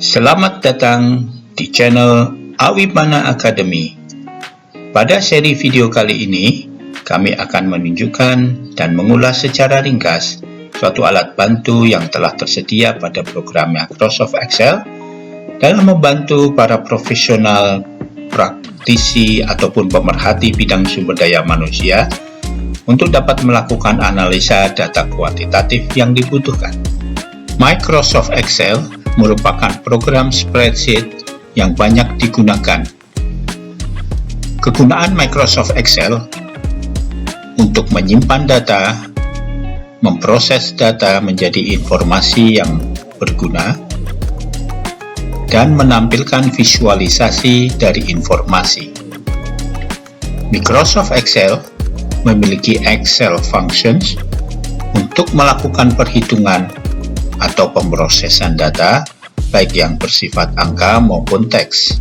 Selamat datang di channel Awimana Academy. Pada seri video kali ini, kami akan menunjukkan dan mengulas secara ringkas suatu alat bantu yang telah tersedia pada program Microsoft Excel dalam membantu para profesional, praktisi, ataupun pemerhati bidang sumber daya manusia untuk dapat melakukan analisa data kuantitatif yang dibutuhkan. Microsoft Excel merupakan program spreadsheet yang banyak digunakan. Kegunaan Microsoft Excel untuk menyimpan data, memproses data menjadi informasi yang berguna, dan menampilkan visualisasi dari informasi. Microsoft Excel memiliki Excel functions untuk melakukan perhitungan atau pemrosesan data, baik yang bersifat angka maupun teks.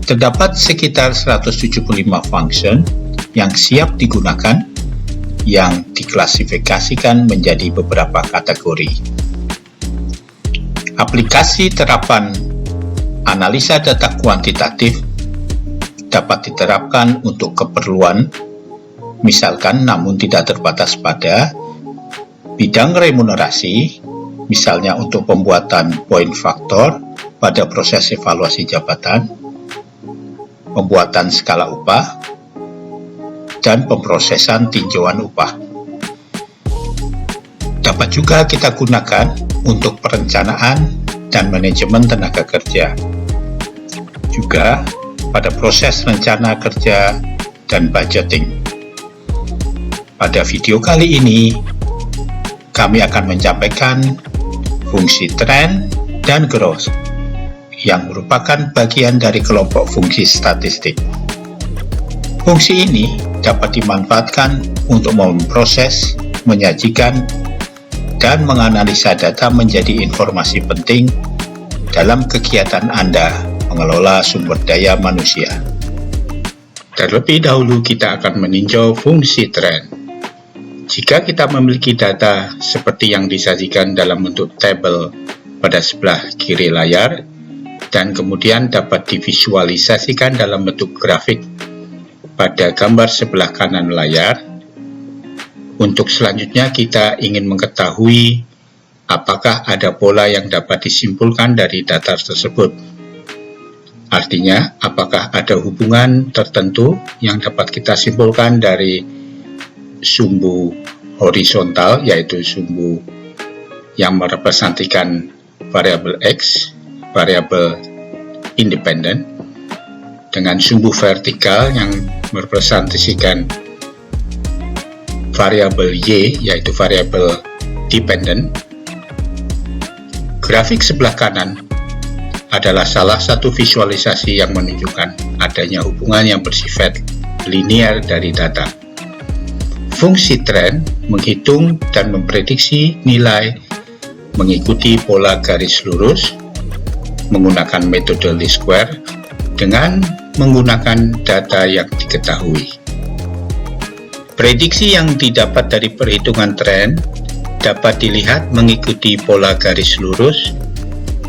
Terdapat sekitar 175 function yang siap digunakan, yang diklasifikasikan menjadi beberapa kategori. Aplikasi terapan analisa data kuantitatif dapat diterapkan untuk keperluan, misalkan namun tidak terbatas pada bidang remunerasi, misalnya untuk pembuatan poin faktor pada proses evaluasi jabatan, pembuatan skala upah, dan pemrosesan tinjauan upah. Dapat juga kita gunakan untuk perencanaan dan manajemen tenaga kerja, juga pada proses rencana kerja dan budgeting. Pada video kali ini, kami akan menyampaikan fungsi trend dan growth yang merupakan bagian dari kelompok fungsi statistik. Fungsi ini dapat dimanfaatkan untuk memproses, menyajikan, dan menganalisa data menjadi informasi penting dalam kegiatan Anda mengelola sumber daya manusia. Terlebih dahulu kita akan meninjau fungsi trend. Jika kita memiliki data seperti yang disajikan dalam bentuk tabel pada sebelah kiri layar, dan kemudian dapat divisualisasikan dalam bentuk grafik pada gambar sebelah kanan layar, untuk selanjutnya kita ingin mengetahui apakah ada pola yang dapat disimpulkan dari data tersebut. Artinya, apakah ada hubungan tertentu yang dapat kita simpulkan dari sumbu horizontal, yaitu sumbu yang merepresentasikan variabel X, variabel independen, dengan sumbu vertikal yang merepresentasikan variabel Y, yaitu variabel dependen. Grafik sebelah kanan adalah salah satu visualisasi yang menunjukkan adanya hubungan yang bersifat linear dari data. Fungsi trend menghitung dan memprediksi nilai mengikuti pola garis lurus menggunakan metode least square dengan menggunakan data yang diketahui. Prediksi yang didapat dari perhitungan tren dapat dilihat mengikuti pola garis lurus.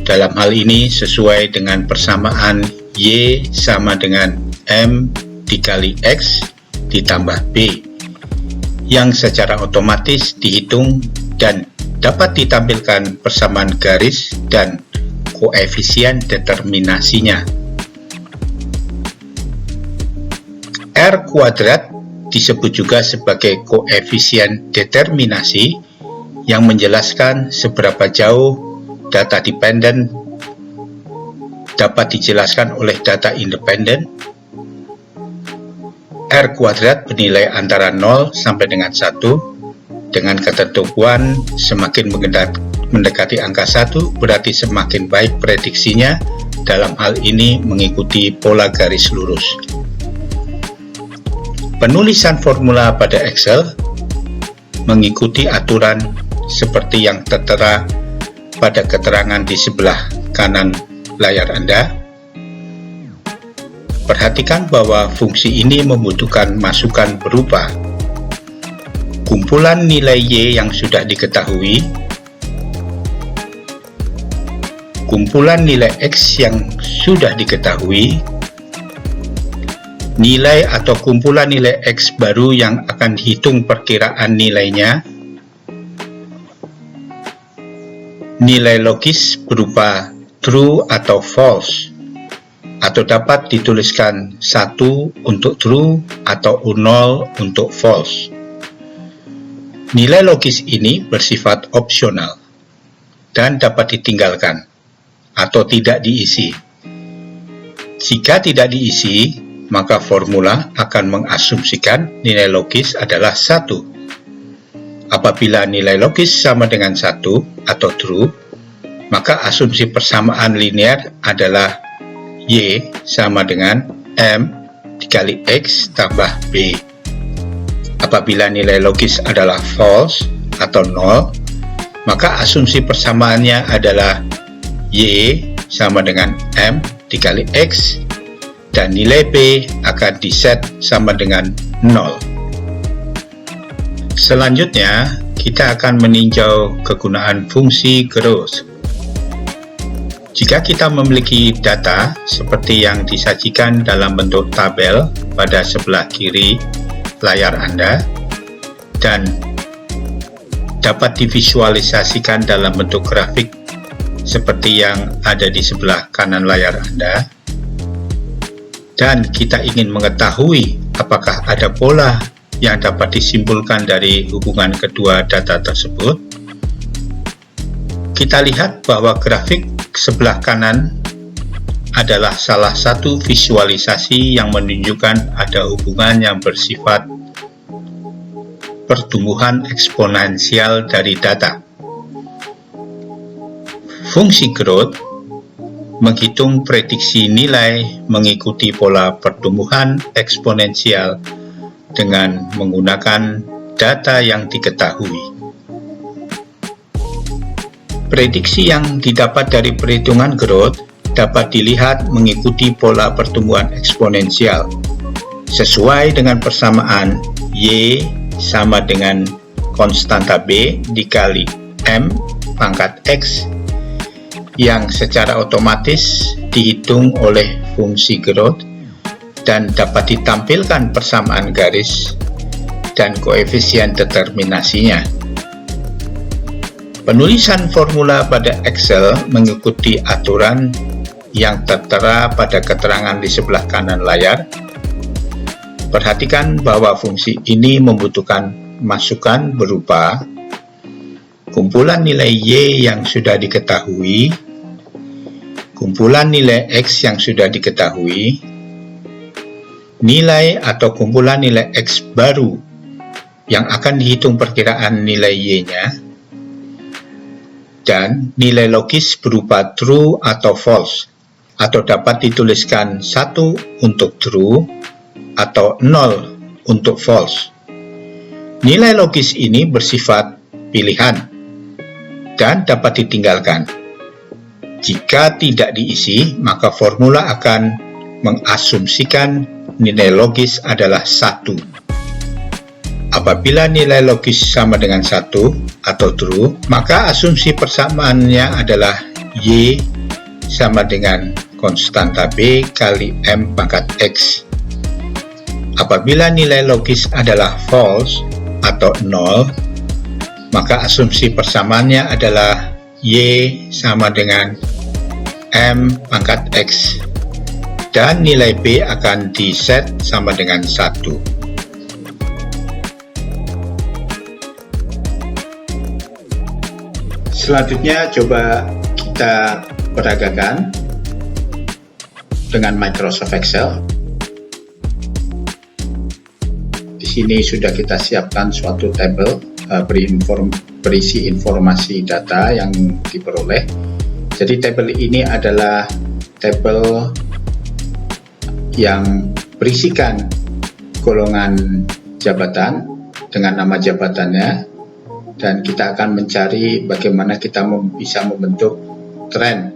Dalam hal ini sesuai dengan persamaan Y sama dengan M dikali X ditambah B, yang secara otomatis dihitung dan dapat ditampilkan persamaan garis dan koefisien determinasinya. R kuadrat disebut juga sebagai koefisien determinasi yang menjelaskan seberapa jauh data dependen dapat dijelaskan oleh data independen. R kuadrat bernilai antara 0 sampai dengan 1 dengan ketentuan semakin mendekati angka 1 berarti semakin baik prediksinya, dalam hal ini mengikuti pola garis lurus. Penulisan formula pada Excel mengikuti aturan seperti yang tertera pada keterangan di sebelah kanan layar Anda. Perhatikan bahwa fungsi ini membutuhkan masukan berupa kumpulan nilai Y yang sudah diketahui, kumpulan nilai X yang sudah diketahui, nilai atau kumpulan nilai X baru yang akan dihitung perkiraan nilainya, nilai logis berupa true atau false, atau dapat dituliskan 1 untuk true atau 0 untuk false. Nilai logis ini bersifat opsional dan dapat ditinggalkan atau tidak diisi. Jika tidak diisi, maka formula akan mengasumsikan nilai logis adalah 1. Apabila nilai logis sama dengan 1 atau true, maka asumsi persamaan linear adalah Y sama dengan M dikali X tambah B. Apabila nilai logis adalah false atau 0, maka asumsi persamaannya adalah Y sama dengan M dikali X, dan nilai B akan diset sama dengan 0. Selanjutnya, kita akan meninjau kegunaan fungsi growth. Jika kita memiliki data seperti yang disajikan dalam bentuk tabel pada sebelah kiri layar Anda dan dapat divisualisasikan dalam bentuk grafik seperti yang ada di sebelah kanan layar Anda, dan kita ingin mengetahui apakah ada pola yang dapat disimpulkan dari hubungan kedua data tersebut, kita lihat bahwa grafik sebelah kanan adalah salah satu visualisasi yang menunjukkan ada hubungan yang bersifat pertumbuhan eksponensial dari data. Fungsi growth menghitung prediksi nilai mengikuti pola pertumbuhan eksponensial dengan menggunakan data yang diketahui. Prediksi yang didapat dari perhitungan growth dapat dilihat mengikuti pola pertumbuhan eksponensial sesuai dengan persamaan Y sama dengan konstanta B dikali M pangkat X yang secara otomatis dihitung oleh fungsi growth dan dapat ditampilkan persamaan garis dan koefisien determinasinya. Penulisan formula pada Excel mengikuti aturan yang tertera pada keterangan di sebelah kanan layar. Perhatikan bahwa fungsi ini membutuhkan masukan berupa kumpulan nilai Y yang sudah diketahui, kumpulan nilai X yang sudah diketahui, nilai atau kumpulan nilai X baru yang akan dihitung perkiraan nilai Y-nya, dan nilai logis berupa true atau false, atau dapat dituliskan 1 untuk true atau 0 untuk false. Nilai logis ini bersifat pilihan dan dapat ditinggalkan. Jika tidak diisi, maka formula akan mengasumsikan nilai logis adalah 1. Apabila nilai logis sama dengan 1 atau true, maka asumsi persamaannya adalah Y sama dengan konstanta B kali M pangkat X. Apabila nilai logis adalah false atau 0, maka asumsi persamaannya adalah Y sama dengan M pangkat X, dan nilai B akan diset sama dengan 1. Selanjutnya coba kita peragakan dengan Microsoft Excel. Di sini sudah kita siapkan suatu tabel berisi informasi data yang diperoleh. Jadi tabel ini adalah tabel yang berisikan golongan jabatan dengan nama jabatannya, dan kita akan mencari bagaimana kita bisa membentuk tren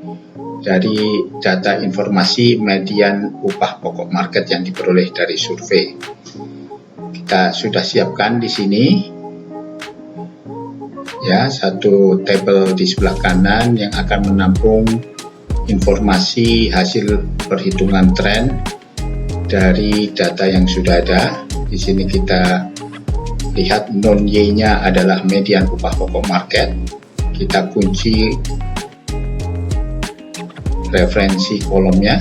dari data informasi median upah pokok market yang diperoleh dari survei. Kita sudah siapkan di sini ya satu tabel di sebelah kanan yang akan menampung informasi hasil perhitungan tren dari data yang sudah ada. Di sini kita lihat non Y-nya adalah median upah pokok market. Kita kunci referensi kolomnya.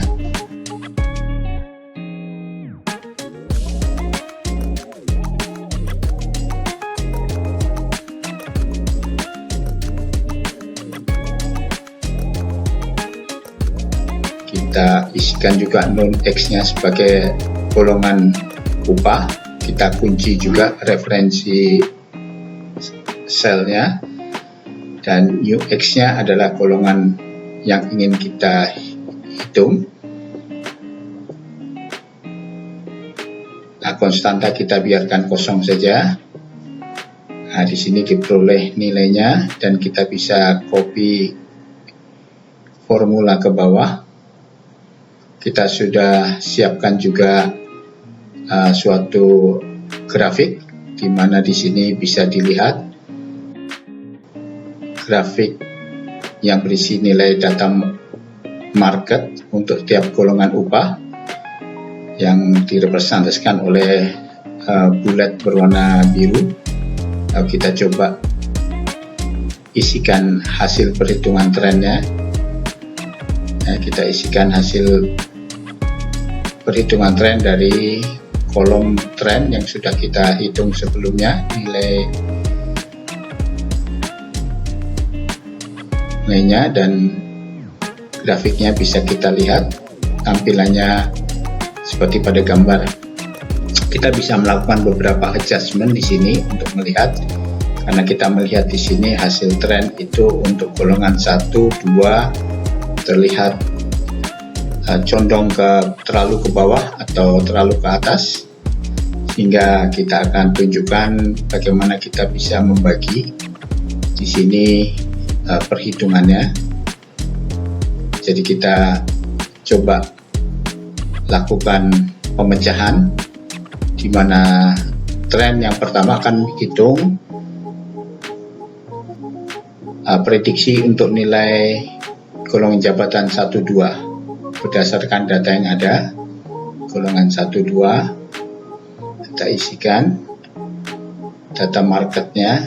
Kita isikan juga non X-nya sebagai golongan upah. Kita kunci juga referensi selnya, dan UX-nya adalah golongan yang ingin kita hitung. Nah, konstanta kita biarkan kosong saja. Nah, di sini diperoleh nilainya dan kita bisa copy formula ke bawah. Kita sudah siapkan juga suatu grafik, di mana di sini bisa dilihat grafik yang berisi nilai data market untuk tiap golongan upah yang direpresentasikan oleh bulat berwarna biru. Lalu kita coba isikan hasil perhitungan trennya. Nah, kita isikan hasil perhitungan tren dari kolom tren yang sudah kita hitung sebelumnya, nilainya dan grafiknya bisa kita lihat tampilannya seperti pada gambar. Kita bisa melakukan beberapa adjustment di sini untuk melihat, karena kita melihat di sini hasil tren itu untuk golongan 1, 2 terlihat condong terlalu ke bawah atau terlalu ke atas, sehingga kita akan tunjukkan bagaimana kita bisa membagi di sini perhitungannya. Jadi kita coba lakukan pemecahan, di mana tren yang pertama akan menghitung prediksi untuk nilai golongan jabatan 1-2 berdasarkan data yang ada. Golongan 1-2 kita isikan data marketnya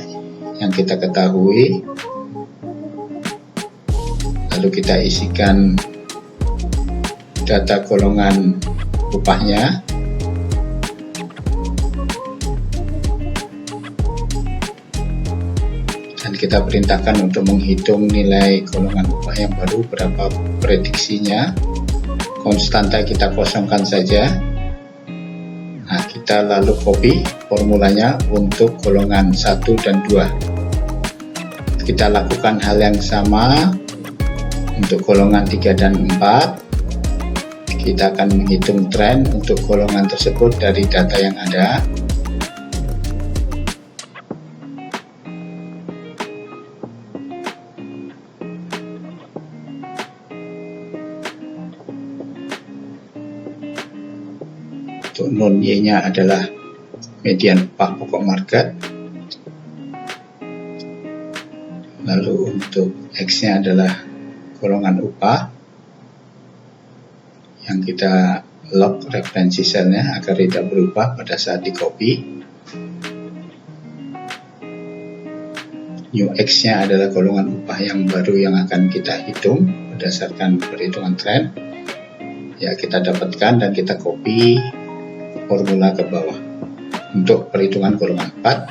yang kita ketahui, lalu kita isikan data golongan upahnya, dan kita perintahkan untuk menghitung nilai golongan upah yang baru, berapa prediksinya. Konstanta kita kosongkan saja. Nah, kita lalu copy formulanya untuk golongan 1 dan 2. Kita lakukan hal yang sama untuk golongan 3 dan 4. Kita akan menghitung tren untuk golongan tersebut dari data yang ada. Untuk non Y-nya adalah median upah pokok market. Lalu untuk X-nya adalah golongan upah yang kita lock referensi selnya agar tidak berubah pada saat di copy. UX-nya adalah golongan upah yang baru yang akan kita hitung berdasarkan perhitungan tren. Ya, kita dapatkan dan kita copy formula ke bawah untuk perhitungan golongan 4.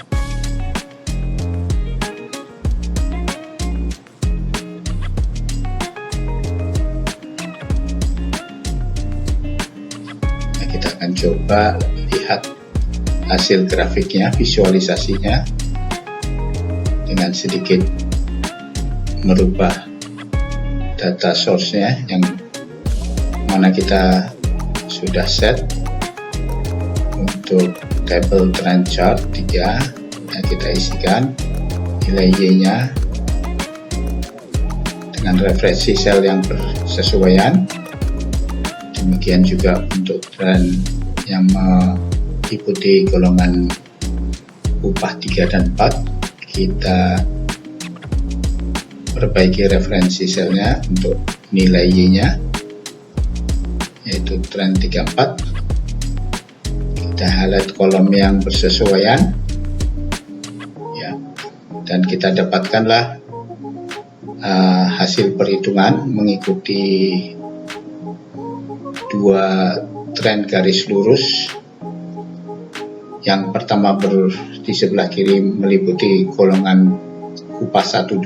Nah, kita akan coba lihat hasil grafiknya, visualisasinya, dengan sedikit merubah data source-nya yang mana kita sudah set untuk table trend chart 3. Yang kita isikan nilai Y-nya dengan referensi sel yang bersesuaian. Demikian juga untuk tren yang mengikuti golongan upah 3 dan 4. Kita perbaiki referensi selnya untuk nilai Y-nya, yaitu trend 34. Kita highlight kolom yang bersesuaian, ya, dan kita dapatkanlah hasil perhitungan mengikuti dua tren garis lurus. Yang pertama di sebelah kiri meliputi golongan kupas 1-2,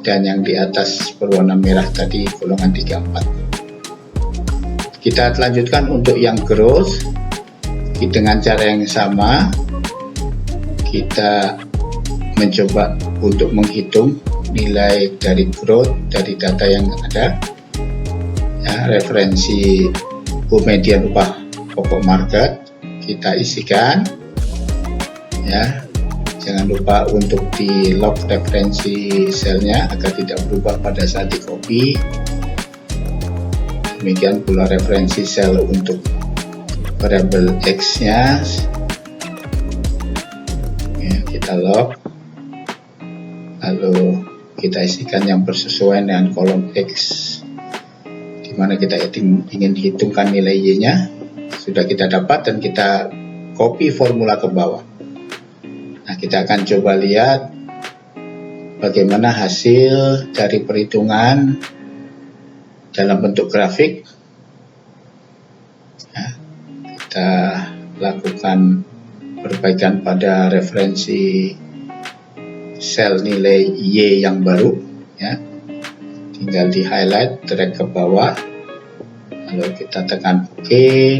dan yang di atas berwarna merah tadi golongan 3-4. Kita lanjutkan untuk yang growth dengan cara yang sama. Kita mencoba untuk menghitung nilai dari growth dari data yang ada, ya, referensi median upah pokok market kita isikan, ya. Jangan lupa untuk di lock referensi selnya agar tidak berubah pada saat di copy. Demikian pula referensi sel untuk variabel X nya, ya, kita lock, lalu kita isikan yang bersesuaian dengan kolom X di mana kita ingin hitungkan nilai Y nya. Sudah kita dapat dan kita copy formula ke bawah. Nah, kita akan coba lihat bagaimana hasil dari perhitungan dalam bentuk grafik. Nah, kita lakukan perbaikan pada referensi sel nilai Y yang baru, ya. Tinggal di highlight, drag ke bawah, lalu kita tekan OK,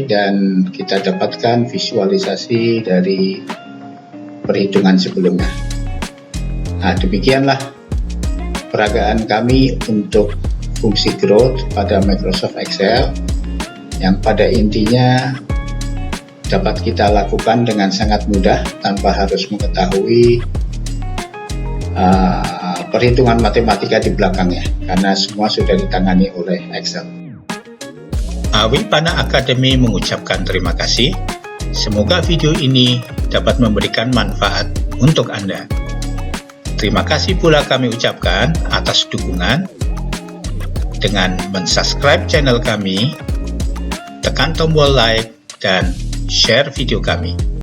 dan kita dapatkan visualisasi dari perhitungan sebelumnya. Nah, demikianlah peragaan kami untuk fungsi growth pada Microsoft Excel, yang pada intinya dapat kita lakukan dengan sangat mudah tanpa harus mengetahui perhitungan matematika di belakangnya, karena semua sudah ditangani oleh Excel. Awi Pana Academy mengucapkan terima kasih. Semoga video ini dapat memberikan manfaat untuk Anda. Terima kasih pula kami ucapkan atas dukungan dengan mensubscribe channel kami, tekan tombol like, dan share video kami.